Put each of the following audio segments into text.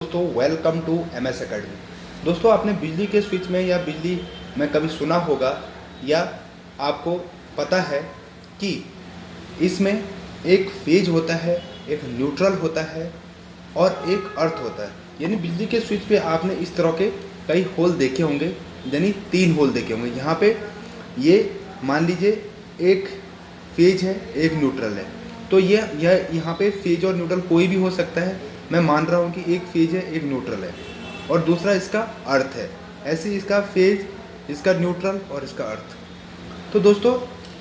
दोस्तों, welcome to MS academy. दोस्तों, आपने बिजली के स्विच में या बिजली में कभी सुना होगा या आपको पता है कि इसमें एक फेज होता है, एक न्यूट्रल होता है और एक अर्थ होता है। यानी बिजली के स्विच पे आपने इस तरह के कई होल देखे होंगे, यानी 3 होल देखे होंगे। यहाँ पे ये मान लीजिए एक फेज है, एक न्यूट्रल है। तो यह यहाँ पे फेज और न्यूट्रल कोई भी हो सकता है। मैं मान रहा हूँ कि एक फेज है, एक न्यूट्रल है और दूसरा इसका अर्थ है। ऐसे इसका फेज, इसका न्यूट्रल और इसका अर्थ। तो दोस्तों,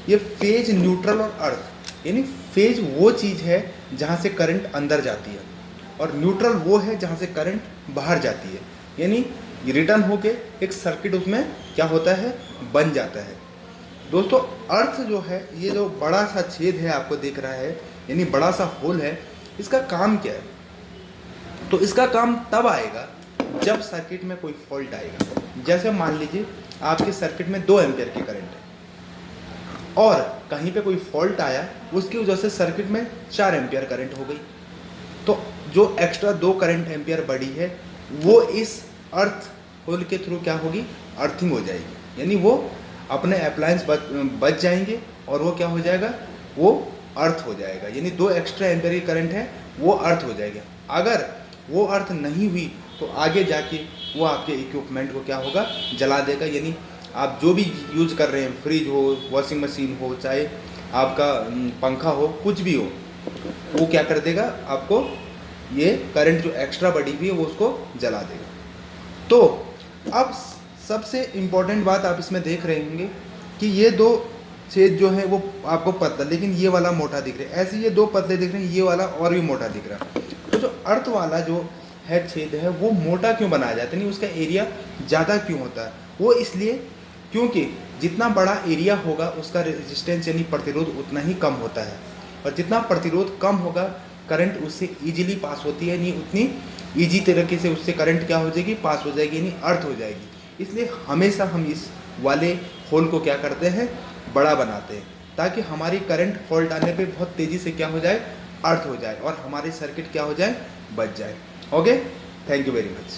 ये फेज, न्यूट्रल और अर्थ, यानी फेज वो चीज़ है जहाँ से करंट अंदर जाती है और न्यूट्रल वो है जहाँ से करंट बाहर जाती है। यानी रिटर्न होके एक सर्किट उसमें क्या होता है, बन जाता है। दोस्तों, अर्थ जो है, ये जो बड़ा सा छेद है आपको दिख रहा है, यानी बड़ा सा होल है, इसका काम क्या है? तो इसका काम तब आएगा जब सर्किट में कोई फॉल्ट आएगा। जैसे मान लीजिए आपके सर्किट में 2 एम्पियर की करंट है और कहीं पे कोई फॉल्ट आया, उसकी वजह से सर्किट में 4 एम्पियर करंट हो गई। तो जो एक्स्ट्रा 2 करंट एम्पियर बढ़ी है वो इस अर्थ होल के थ्रू क्या होगी, अर्थिंग हो जाएगी। यानी वो अपने अप्लायंस बच जाएंगे और वो क्या हो जाएगा, वो अर्थ हो जाएगा। यानी 2 एक्स्ट्रा एम्पियर की करंट है वो अर्थ हो जाएगा। अगर वो अर्थ नहीं हुई तो आगे जाके वो आपके इक्विपमेंट को क्या होगा, जला देगा। यानी आप जो भी यूज़ कर रहे हैं, फ्रिज हो, वॉशिंग मशीन हो, चाहे आपका पंखा हो, कुछ भी हो, वो क्या कर देगा, आपको ये करंट जो एक्स्ट्रा बढ़ी हुई है वो उसको जला देगा। तो अब सबसे इम्पोर्टेंट बात आप इसमें देख रहे होंगे कि ये 2 छेद जो है वो आपको पतला, लेकिन ये वाला मोटा दिख रहा है। ऐसे ये 2 पतले दिख रहे हैं, ये वाला और भी मोटा दिख रहा है। तो जो अर्थ वाला जो है छेद है वो मोटा क्यों बनाया जाता है, नहीं उसका एरिया ज़्यादा क्यों होता है? वो इसलिए क्योंकि जितना बड़ा एरिया होगा उसका रेजिस्टेंस यानी प्रतिरोध उतना ही कम होता है और जितना प्रतिरोध कम होगा करंट उससे ईजिली पास होती है, नहीं उतनी ईजी तरीके से उससे करंट क्या हो जाएगी, पास हो जाएगी, यानी अर्थ हो जाएगी। इसलिए हमेशा हम इस वाले होल को क्या करते हैं, बड़ा बनाते हैं, ताकि हमारी करंट फॉल्ट आने पे बहुत तेज़ी से क्या हो जाए, अर्थ हो जाए और हमारी सर्किट क्या हो जाए, बच जाए। Okay, thank you very much.